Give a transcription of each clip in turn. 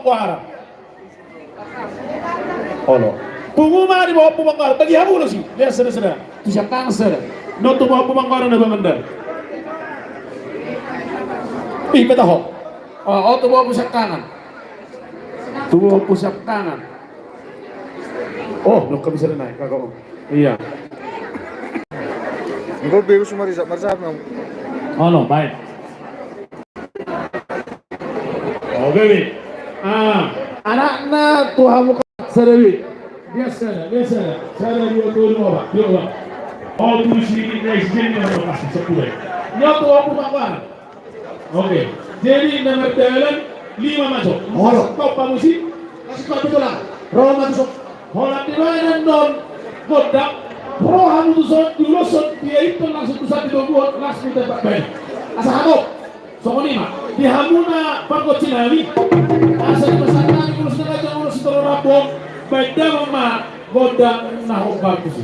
Pemangkuaran. Olo. Pengumuman di bawah Pemangkuaran. Tadi hamu sih. Lihat saudara-saudara. Itu siap tangser. Noto bawah Pemangkuaran na banganda. Ih, beta ho. Oh, tu bawah pusat kanan. Tu bawah pusat kanan. Oh, belum bisa naik kakak. Iya. Engkau bebas cuma risap marsap nang. Oh no, baik. Oh, baby. Anak-anak Tuhan muka sarawi. Biasa. Saya dua pak. Dua. Oh, tu sini guys, jadi nama kasih sepuluh. Nyoto aku makan. Oke. Jadi nama jalan 5 masuk. Oh, kau pamusi. Kasih kau betul lah. Roh masuk. Holat di mana non godak. Roh hamu tu sot dulu sot dia itu langsung tu satu buat langsung tembak baik. Asa hamu. Sokoni mah. Di hamuna pangkot Cinali. Asa pesanan kurus dengan jangan urus terus rabong. Baik dah mama godak nahok bagus.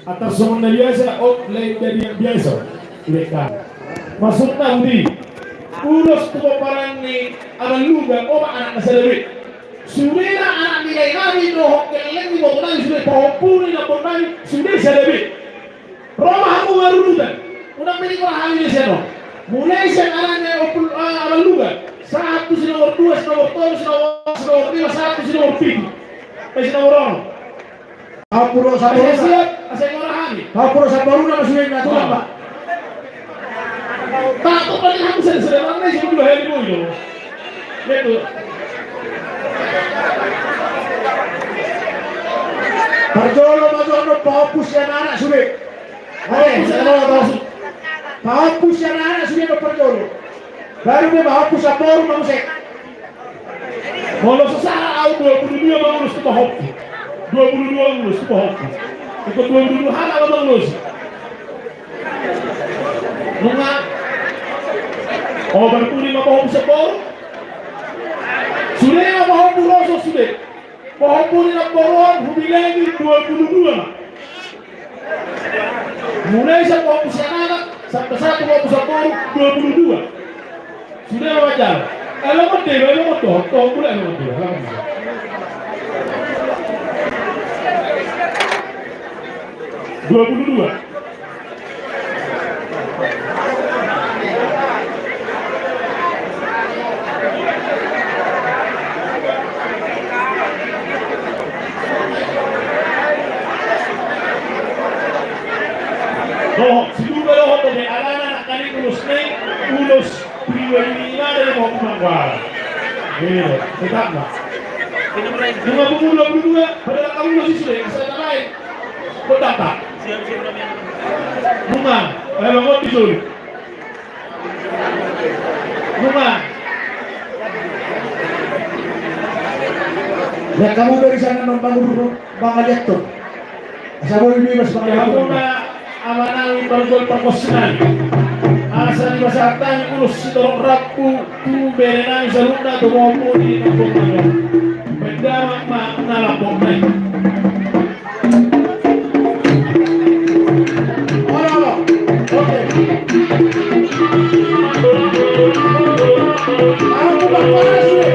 Atas semua biasa, lain dari yang biasa. Lekan. Maksudnya di urus tuh parang ni anak luga, anak nasalawit. Sudah anak nilai kami doh keleng di bawah nang sudah pahupuni na pernah sudah salawit. Roma aku marudutan. Unang pili ko hangin ni siya no. Mulai siya anaknya anak luga. Satu si nomor 2, si nomor 3, si nomor 5, satu si nomor 7. Si nomor 1. Apuro sa siap, asay ngorahani. Apuro sa baruna masuwing na tulang ba? Tato pa rin ako sa lang na isip ko heli mo yun. Ito. Parjolo majono pahapus yan anak sulit. Ay, pahapus yan anak sulit no parjolo. Baru dia pahapus sa poro mamusik. Kalau sesara aku 22 mangurus ke pahapus. 22 lulus itu hoki. Ikut 22 hal apa lulus? Bunga. Oh berpuni ma pohon sepor. Sudah ma pohon puroso sudah. Pohon puni na pohon hubilangi 22. Mulai sa pohon anak sampai satu pohon sepor 22. Sudah wajar. Kalau mau toh boleh mau. 22. kuala. Ini tetap nggak? 52 padahal kamu masih sudah saya lain. Tetap tak? Bunga, ayo ngot disuruh. Bunga. Ya kamu dari sana nonton dulu Bang Ajat tuh. Saya boleh bebas Bang Ajat. Kamu na amanang balgol proporsional. Asa ni basatan ulus sitorong rapu tu berenang saluna tu mopo di kampung mana. Benda mak nalapok nai. Oke. Aku berpanas nih.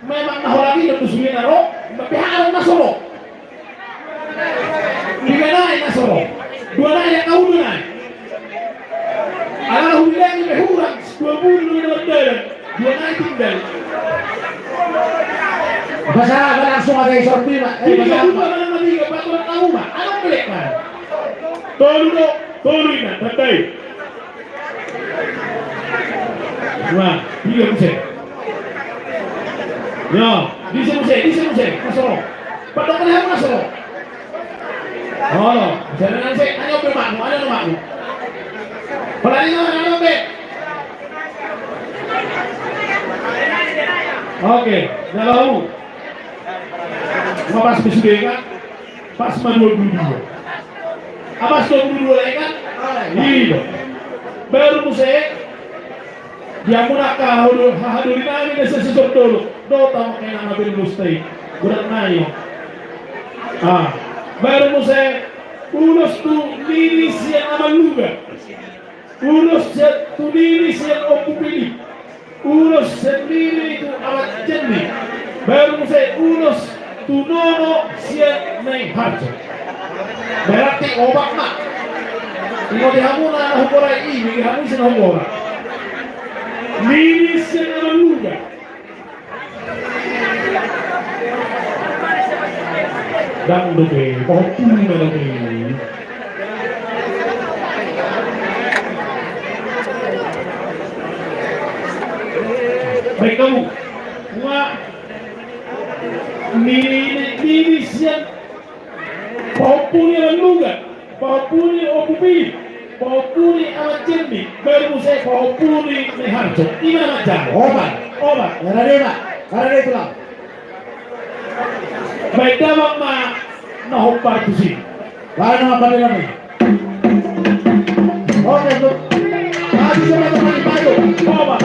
Memang nahoragi dan tusuin naro, tapi harus nasoro. Tiga naik nasoro, dua naik kau dua naik. Anak hujan ini berhurang, 20 dua naik tinggal. Masalah langsung ada yang sorti Pak. Ini kamu mana mati ke peraturan tahu Pak? Anak melek kan? Tolu ini, betul. Wah, tiga musim. Ya, di sini, masuk. Pada mana masuk? Oh, jangan sih, hanya bermakmu, ada makmu. Pada ini orang be. Oke, dah lalu. Pas sudah kan? Pas 22. Abas 22 lagi kan? Iya. Baru musik. Dia munakah hadurin namin na sa susurtolo. Dota mo kaya na mabirgustay. Gurat na yun. Baru musik. Unos tu linis yang aman luga. Unos tu linis yang okupili. Unos sendiri itu amat jendi. Baru musik. Unos tu nono siya naik harjo. Berarti obak na. Tinggal dihamuna na hukuray ini. Dihamun siya na hukura. Linis yang aman luga. Dan dobe, pohon na dobe. Baik kamu, linis yang pohon yang aman luga, pohon yang okupi. Populi amat Jembi, baru saya Populi ni Harjo. Gimana macam? Obat. Karena dia itulah. Baik dapat mah nahopar tu sih. Lain apa dia ni? Oke, tuh. Habis sama teman baru. Obat.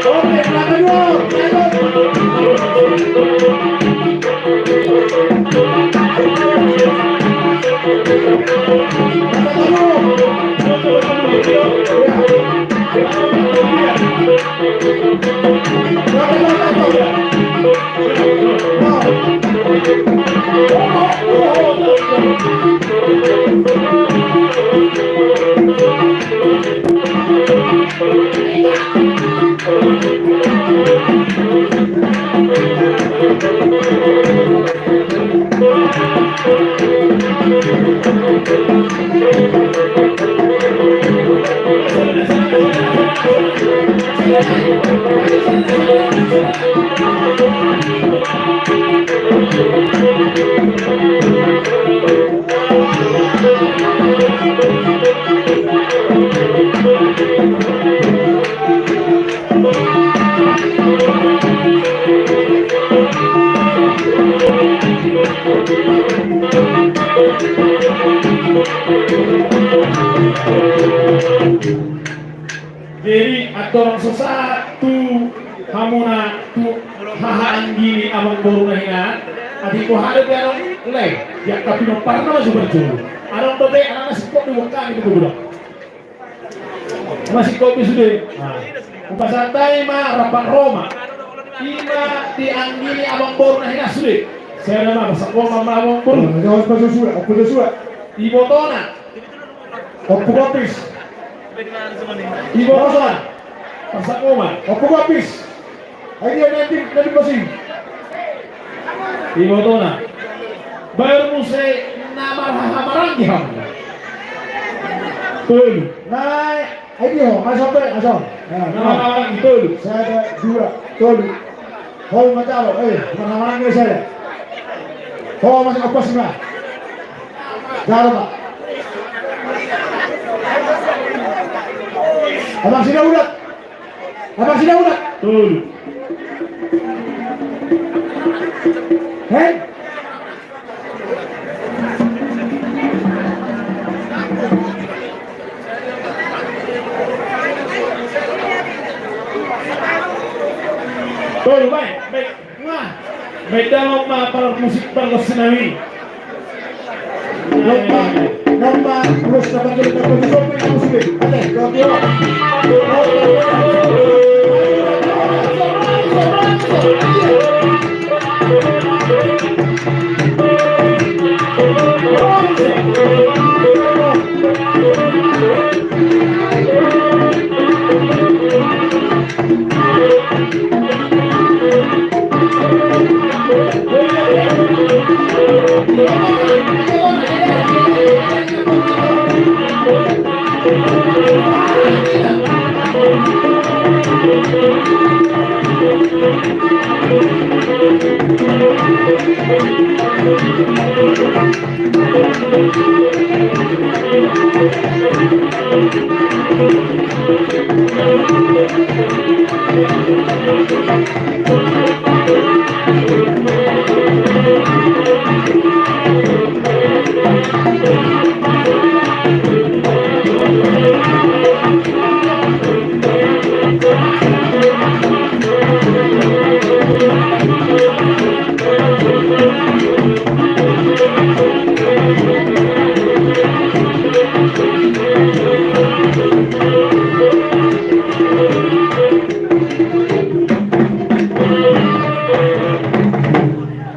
Oke, belakang dulu. Jadi atorang sesatu hamuna tu hahaan gini abang baru nahingan adi ko hade pero lay ya tapi no parna masih berjulu arang tobe anak nasi kopi bukan itu budak masih kopi sudah upasantai mah rapat Roma ima dianggini abang baru nahingan sudah saya nama pasak Roma mah abang baru Jangan pasal surat, apa dia surat? ibu tona Apa kopis? ibu tona pasak Roma Apa kopis? Ini nanti pasing. ibu tona baru musai nama hamaran diham tuh Nah, ini masuk apa? Masuk. nama hamaran itu Saya ada dua, tolu. Kau macam apa? Mana-mana ni saya. Kau masih apa sih nak? Jalan tak? Abang sini udah. tuh Hei. Tuh baik nah baik dalam para musik berkesenangan Lomba terus dapat jadi kompetisi yang musik. Oke, kau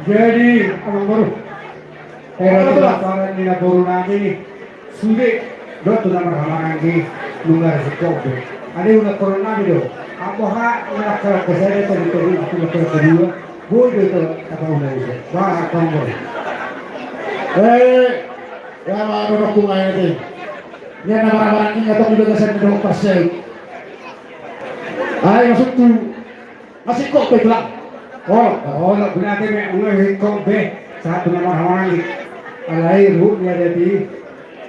Jadi, abang baru. Era belakangan ini baru nanti sudah dot sudah berhalangan di nunggar sekop. Ada udah corona itu. Apa hak nak kesehatan itu itu kedua. Boleh itu apa udah itu. Wah, kamu. Ya mau dukung aja deh. Ini nama-nama ini atau juga kesehatan dong pasal. Ayo masuk tu. Masih kok pegang. Oh, berarti mengenai kombe satu nama orang alai ruh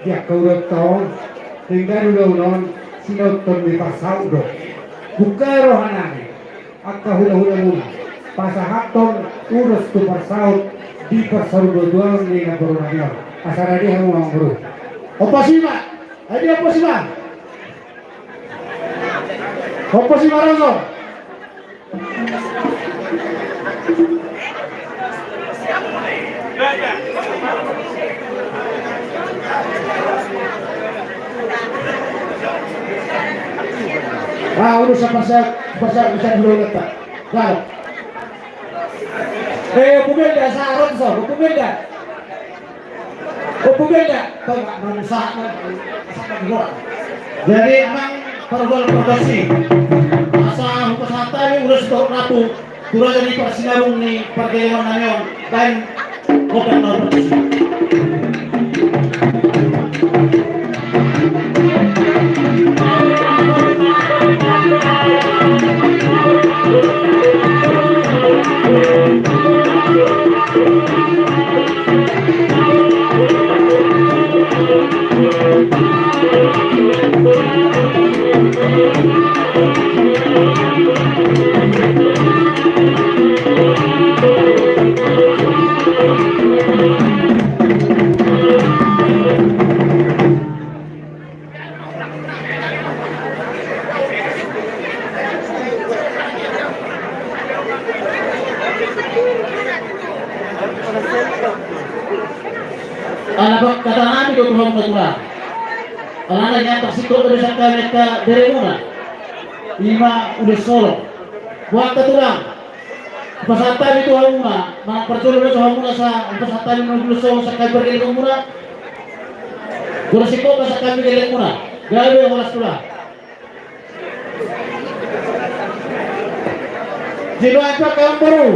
dia kau tahu tinggal udah sinau termi pasau do buka rohanani akka hula muna pasahaton urus tu pasau di pasau dua ni na borunanya asara dia mau bro Opo sih Pak? Ini apa sih Pak? Opo sih Maroso? Udah pasal bisa dulu letak. Kalau pumenda sa Alonso, pumenda. Pumenda, tahu nggak manusia jadi emang pergol produksi masa hukum santai ini udah setor rapu turun jadi persinarung nih pergelaran nanyon dan bukan produksi anak kata nabi itu Tuhan ketulah anak yang tersikut dari sangka mereka dari mana lima udah solo buat ketulang pasatan itu hamuna mak percuma itu hamuna sa pasatan itu udah solo sakal berdiri hamuna udah sikut sa kami dari hamuna gawe olas tulah jilo apa kamu baru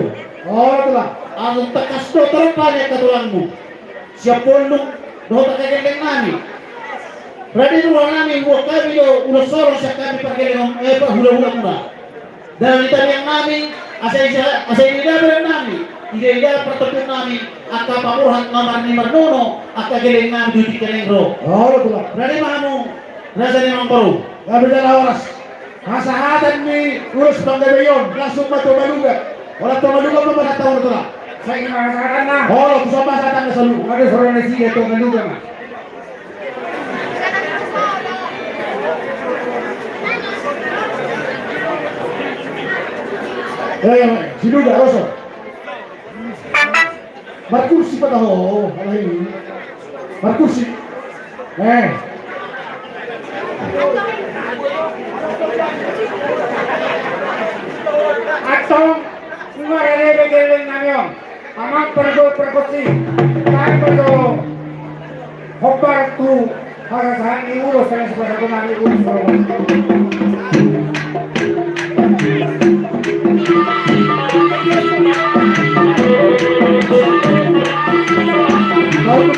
tulah ang takas do terpanya ketulangmu siap pondok doh tak kageng nami berarti itu orang nami buat kami do udah soro siap kami pakai hula-hula muna dan kita yang nami asa ini dah nami ida pertepun nami aka pamuhan ngamar ni marnono aka geleng nami duti keleng ro tuh berarti mahamu rasanya mampu gak berjalan waras masahatan ni urus panggabayon langsung batu baluga orang tua baluga apa pada tahun itu lah saya ingin mengatakan nah kusah pasatan na selalu ada seorang nasi itu baluga mah sino gak Rosso Markursi pa taho alahin Markursi atong ngarere namin amang pergo-pergosi tayo pergo hobar tu harasahan ni ulo sa ko namin ulo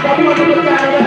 kamu akan bercahaya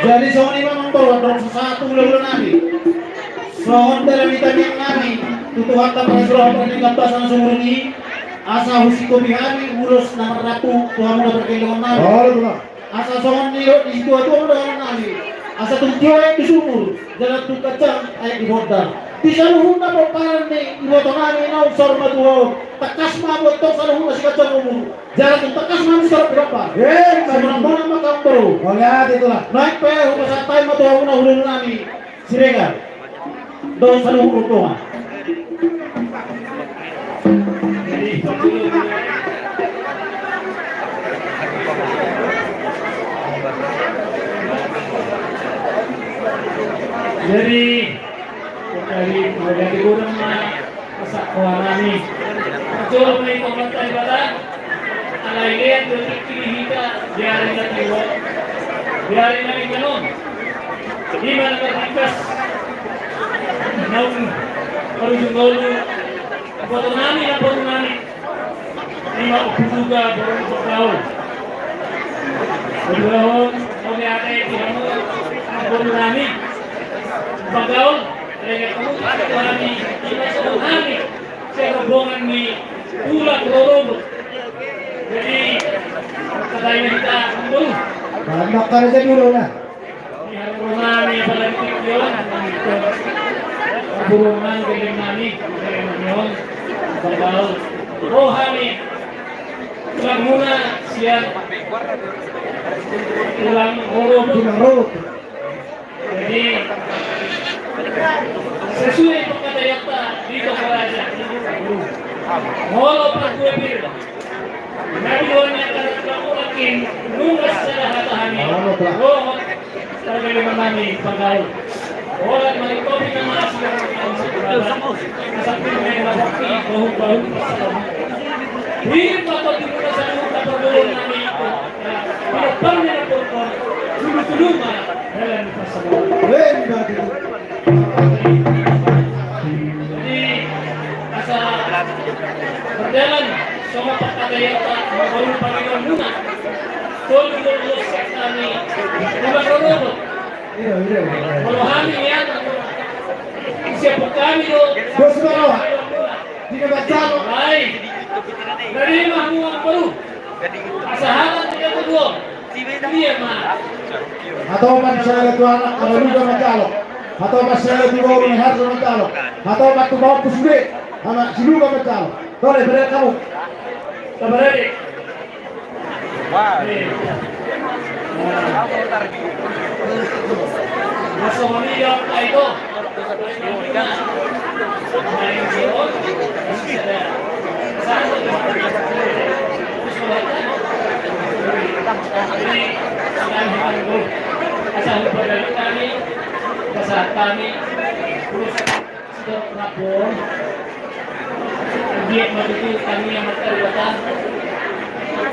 Jadi sohon ini memang berwadong sesatu bulan nanti. Sohon dalam ditanya kami, tutuhan tanpa surah pernikahan pasangan sumur ini, asa husiko bihari urus nama ratu Tuhan udah berkelangan nami. Asa sohon di situ itu udah nami. Asa tujuh ayat di sumur, jalan tuh kacang ayat di bodang. Bisa luhun na po parang ni iboto nami na usar maduho. Takas mabot to sa luhun na si kacang umur. Jalan tuh takas mami sarap berapa? Sebenarnya makam bro. Oh lihat itulah. Naik pe, umasa tayo matuwa na hulun nami. Siregar. Doon sa luhun utuhan. Jadi dari dari kurang masak kuarani. Betul may pagkatay bata. Alayin doon kita biarin na tiwo. Biarin na ganun. Di man nakatikas. Nang parujungolo. Foto namin na foto namin. Di mauputuga barong pagkaon. Pagkaon, okay ate, tingnan mo ang foto namin. Pagkaon, kaya kamu ito namin, inasaw namin sa kabungan ni Tulak Rorobo. Jadi, katay na kita ang bulo. Anak ka na sa dulo na. Iharap namin yung palagitik yun. Kabungan, galing namin. Galing yun. Pagkaon. Rohani. Tulang muna siya. Tulang Rorobo. Jadi, sesuai pagkatayakta dito ka raja. Molo pagkuwepir. Nabiluan niya karakulakin nungas sa lahat-ahani. Rohot, tagaliman namin pagkaon. Orat malikopi na mga silang ang sa kurada. Nasaktin may mabakti, bahug-bahug sa kami. Hirip ako dito na sa lupa pagulong namin ito. Pinapang niya na po, tulong-tulungan. Dalam kita semua. Jadi asa berjalan sama pagkatayata mabalu Panginoon muna. Tulong sekta ni Tulak Rorobo. Maluhani yan. Siapa kami do? Bos balo. Di ka baca. Ay. Dari mahmu ang baru. Asahan tidak kedua. Iya mah. Atau pasal itu anak kalau juga mencalok. Atau pasal itu bawa harus mencalok. Atau waktu bawa kusube anak siluga mencalok. Boleh benar kamu. Sabar deh. Wah. Masuk ini yang itu. Main zero. Asal kami saat kami terus sudah lapor dia begitu kami yang terlibat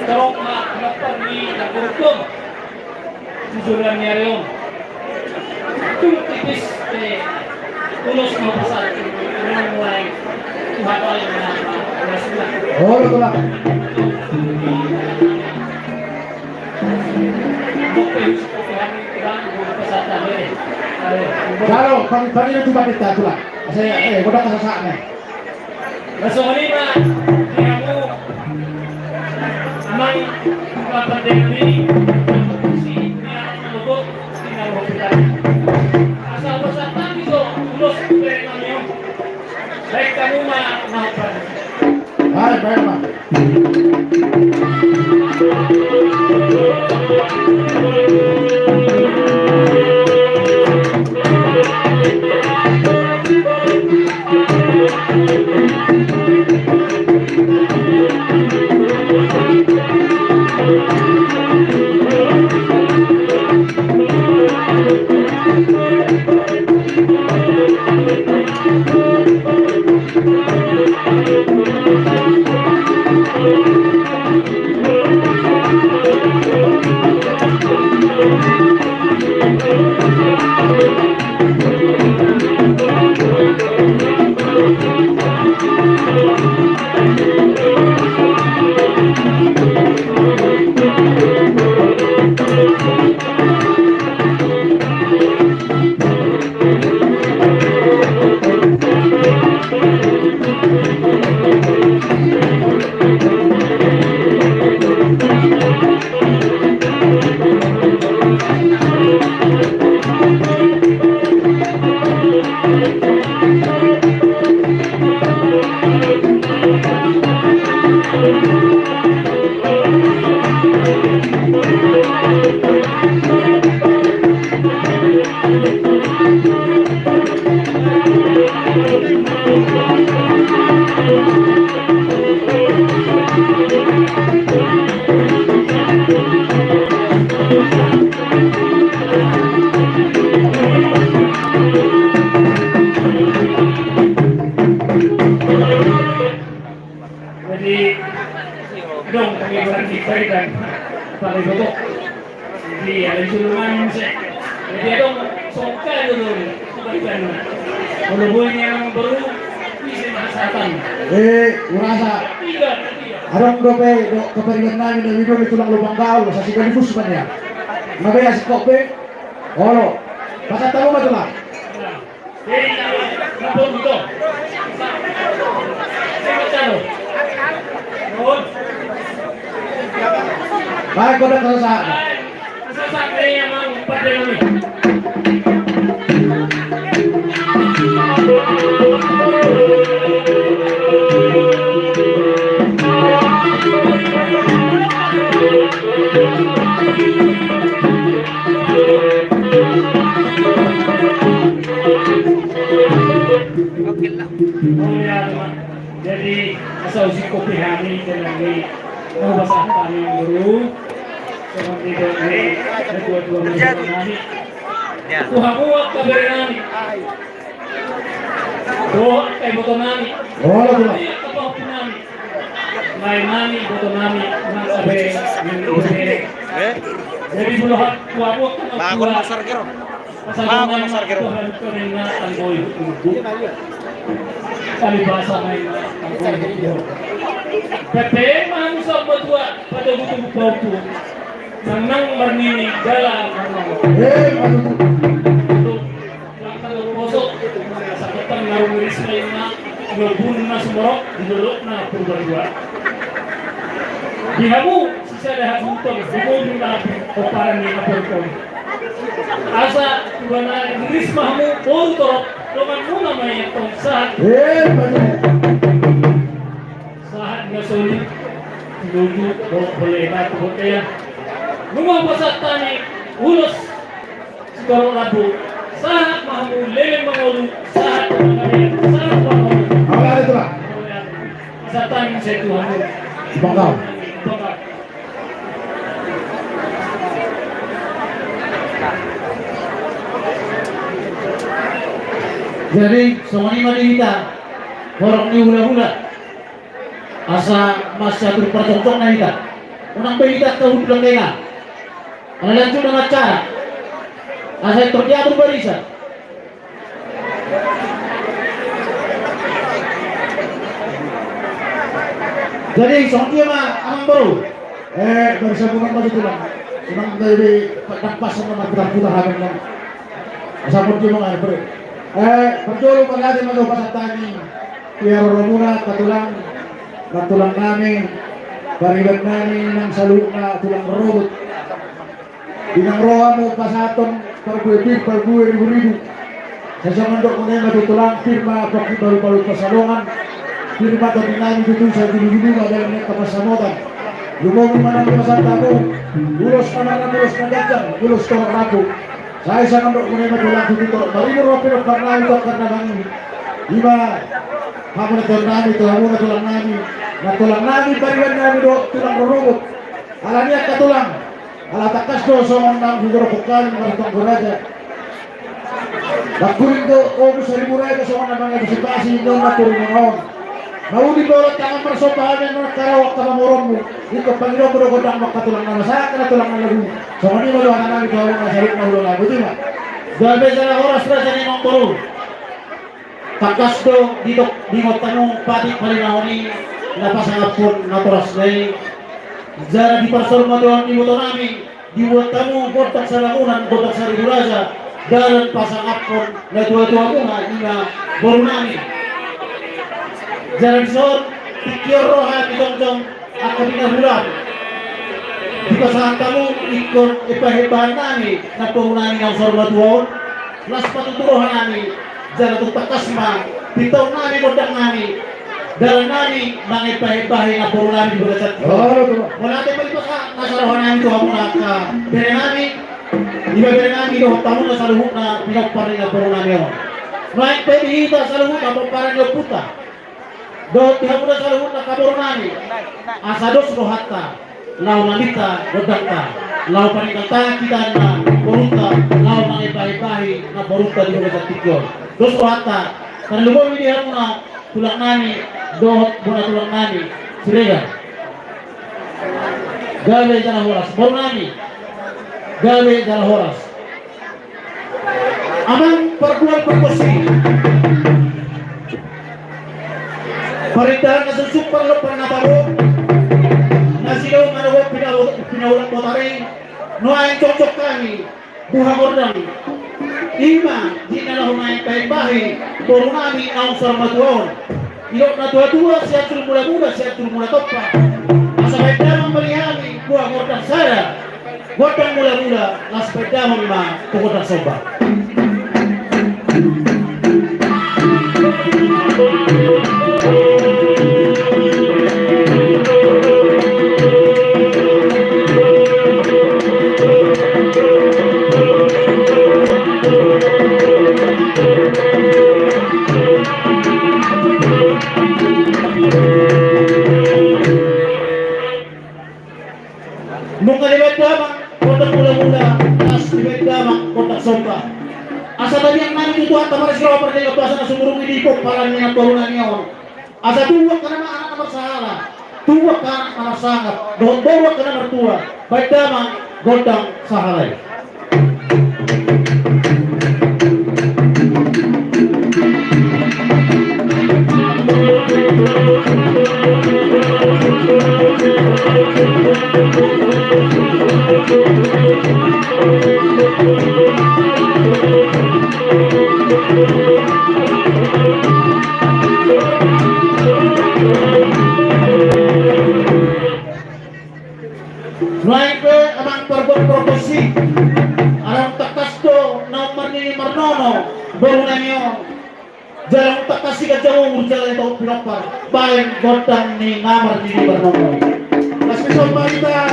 terok mak lapor di laporan jujuran nyariong tipis tulus mau pasal mulai bakal Oh, betul lah. Kalau pagi itu batik tak tulah. Saya bodoh kesasaknya. Masuk ini Pak, kamu amang dapat ini si lubuk tinggal hospital. Asal peserta itu lulus dari kami. Baik kamu mau Baik, baik, Pak. Jadi dong kami berarti dan paling betul di ada sulungan saya. Jadi dong suka dulu kebaikan. Walaupun yang baru bisa masakan. Merasa Tidak. Arong dope do keperluan namin na video ito lang lubang gaul sa sigalifus man niya. Magaya si Kope. Olo. Basta tamo ba dula? Jadi napon dito. Saya tahu. Mohon. Baik ko na sa Sasabi yang mau pada kami. Jadi asal si kopi kami dan lagi membahas kami dulu seperti dari kedua-dua kami. Tuhan buat kabar kami. Doa kay boto nami. Olo dula. Apa nami? May nami boto nami nang sabi ng Jadi buluhat kuwabot Bago na sarkero. Bago na sarkero. Tuhan na ang boy ubo. Kalibasa may ang boy ubo. Pepe man sa badwa pada butuh paupu. Nang marnini gala Kalau kosok sakitan ngarumiris kayo na gabun na sumorok, didulok na purba dua. Dihamu sisa dah huntong, bumbu na oparan ni kapolpon. Asa wana rismahmu porto, loman muna may itong sahat. Sahat nga sulit. Lugu boleh na kaya. Lumang pasat tani ulos siguro rabu. Sahat mahmu leleng mangolu sahat kami sahat mahmu. Apa itu lah? Satan saya Tuhan. Bangkau. Bangkau. Jadi semua ini kita borok ni hula-hula asa masih atur percocok na kita unang berita ke hudlang kaya ana lanjut dengan cara asa terdiatur barisan jadi dia mah amang baru Barisan bukan baju tulang. Unang dari pas sama putar-putar habang lang. Asapun dia mga bre. Perjolo pagdating mga pasatani. Piero Romuna katulang namin. Barilan namin ng saluk na tulang robot. Dinangroa mo pasaton perbuih ribu-ribu. Sa samandok mo na matutulang firma pag baru-baru pasalungan. Firma to namin dito sa dili-dili dalam kapasamutan. Lumong man ang pasata ko. Ulos naman na dagan, ulos to rapo. Saya sangat untuk menerima dito. Marino Ropero karena itu karena bang iba kamu na tulang nami bariwan nami do tulang robot. Alanya katulang. Ala takas do somong nang huguro bukan martong goraja. Bakurin do o sa liburay ko somong nang antisipasi do naturin ng Naudi dolot tangan persopahan yang karawak kamamurong mo. Ito Panginoon ko godang makatulang na masaka na tulang na lagu. So ano mo doon namin gawin na sarip na ulo lagu, di ba? gabe sa oras na sa ninong turo takas do dito di mo tanong pati palinahoni napasangapon naturas na jara di pasor mo doon di mo to namin di mo tanong botak sa lamunan botak sa riguraza dalan pasangapon na tuwa-tuwa ko nga ina baru namin jalan sor pikir roha ditong ako dinahulan di pasangan kamu ikon ipahebahan nami na puhunan ng sormatuon las patuturohan nami jalan tutakas ma bitaw nami kodang nami dalan nami mga ipahebahin na puhunan nami di bagasat wala tayo palipas ka nasarohan nami ito ako na bere nami di ba bere nami ito tamu na sa luhut na pinagparin na puhunan nami ako maing pwede sa luhut na pamparan yung puta do tihamu na sa luhut na kaburo nami asados rohatta lau nalita godangka lau panikata kita na boruta lau mangipahi-pahi na boruta di bagasat tikyo dos rohatta kan lumo ini hamu na tulang nami dohot bona tulang nami sirega gawe jana horas boru nami gawe jana horas amang perbuan perkosi perintahan kesusupar lo pernah baru nasilaw manawa pinaulang botaring no ay cocok kami buha gordang ima di na humay pahibahi boru nami ang sarmatuon ilok na tua-tua siya mula-mula siya mula topa asa baydamang malihami buha gordang sada gordang mula-mula las baydamang ma tukotang soba Nung kalibat damang kotak mula-mula as kalibat damang kotak sompa asa tadi yang nani itu at tamar sila opar nila tuasa na sumurong idipok para niya turunan niya asa tuwak ka na mga anak na marsahala tuwak ka na marsangat doon-doon ka na martua baik damang godang sahalay Lain pe amang perbuat promosi. Arang takas do nomor ni Marnono baru nanyo. Jarang takasi ka jauh urjala itu pinapar. Baik godang ni nomor ni Marnono. Mas bisa kita.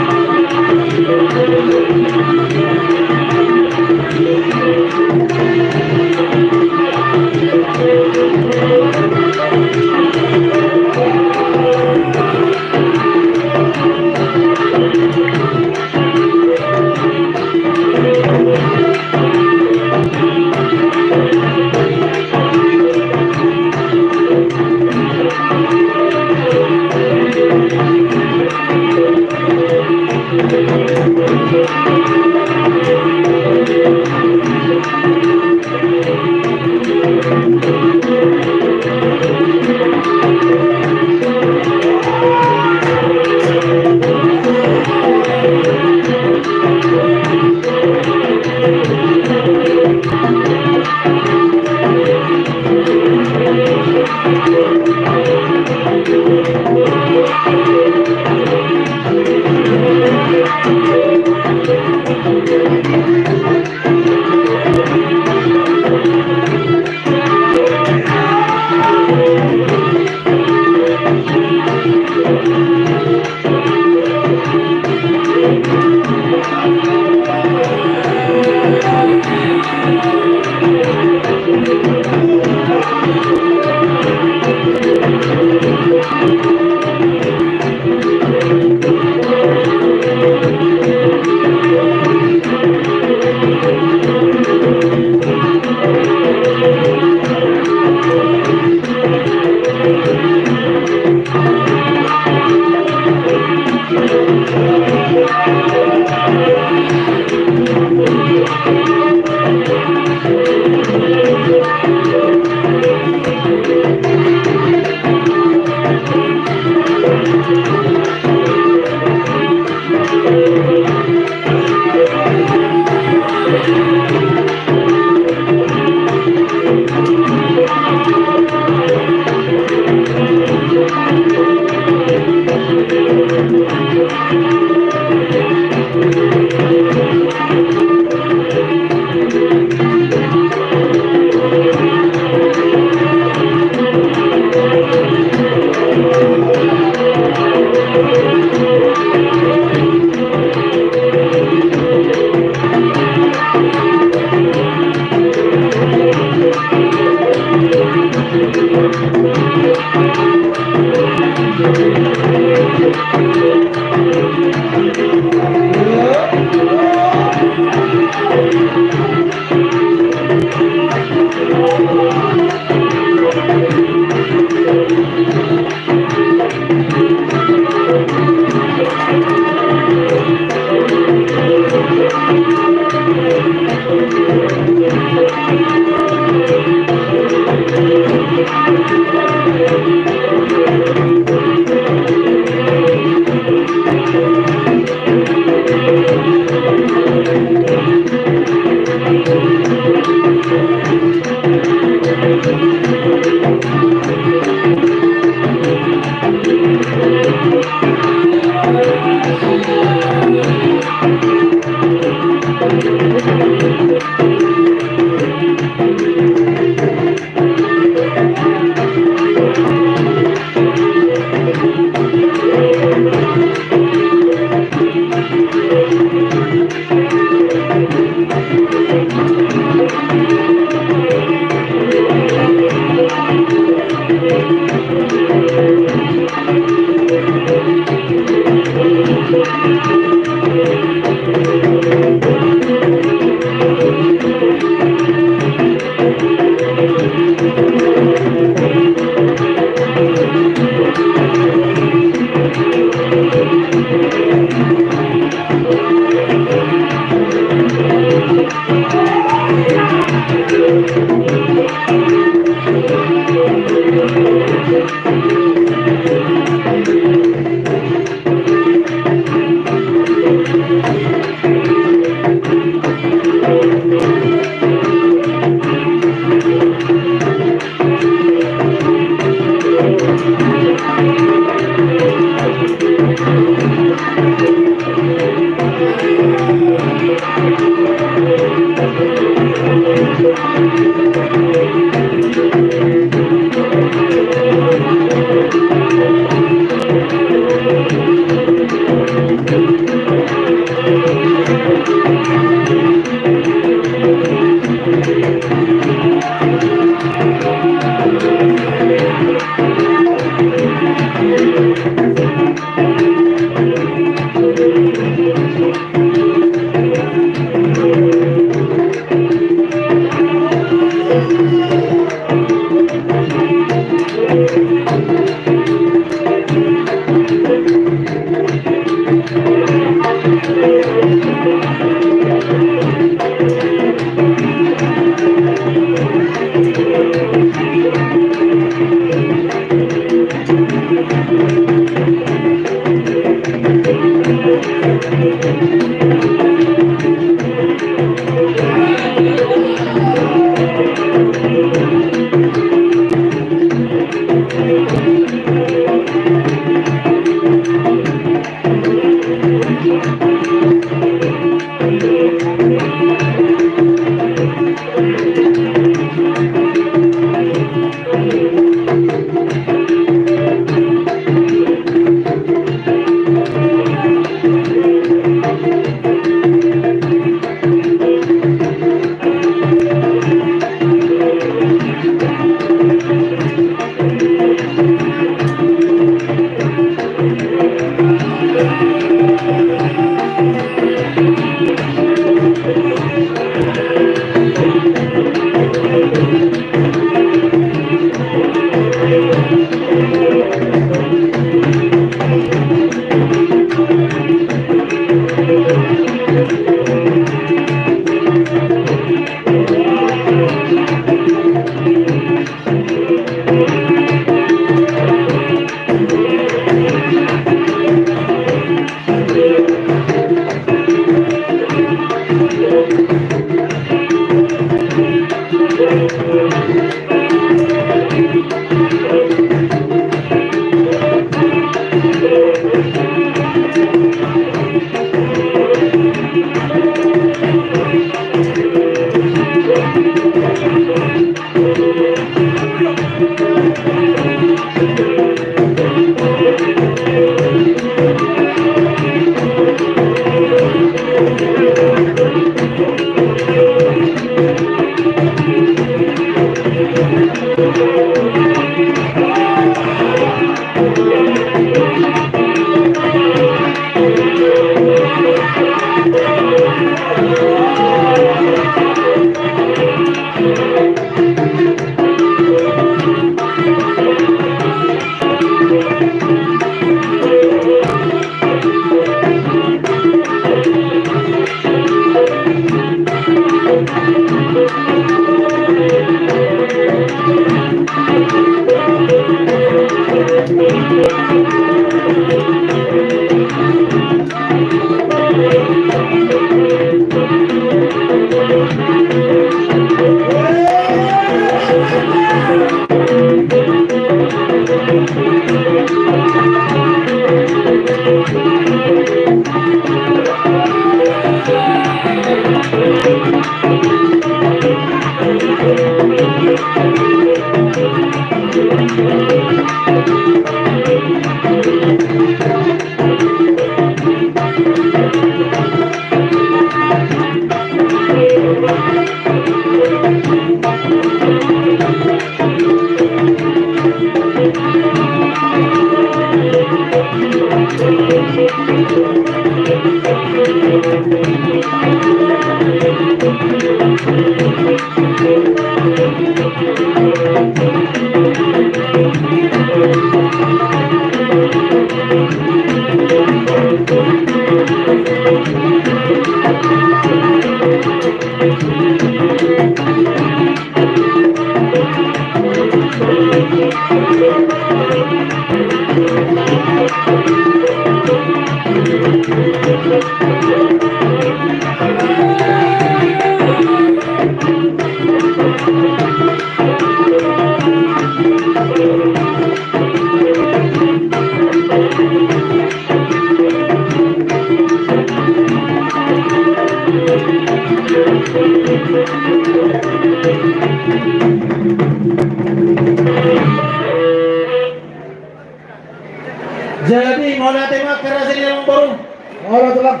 Jadi mau natin mga karasa nila ng barong. Ora to lang.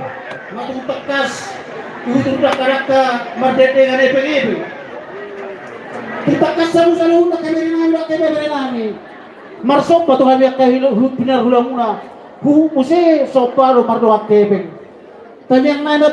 Matong takas. Itong karak ka mardete nga ipag-ibig. Takas sa musa loob na kami rin ang kami rin namin. Marsok pa ito kami pinarhulang muna. Musi so paro marduak kebeng. Tanyang na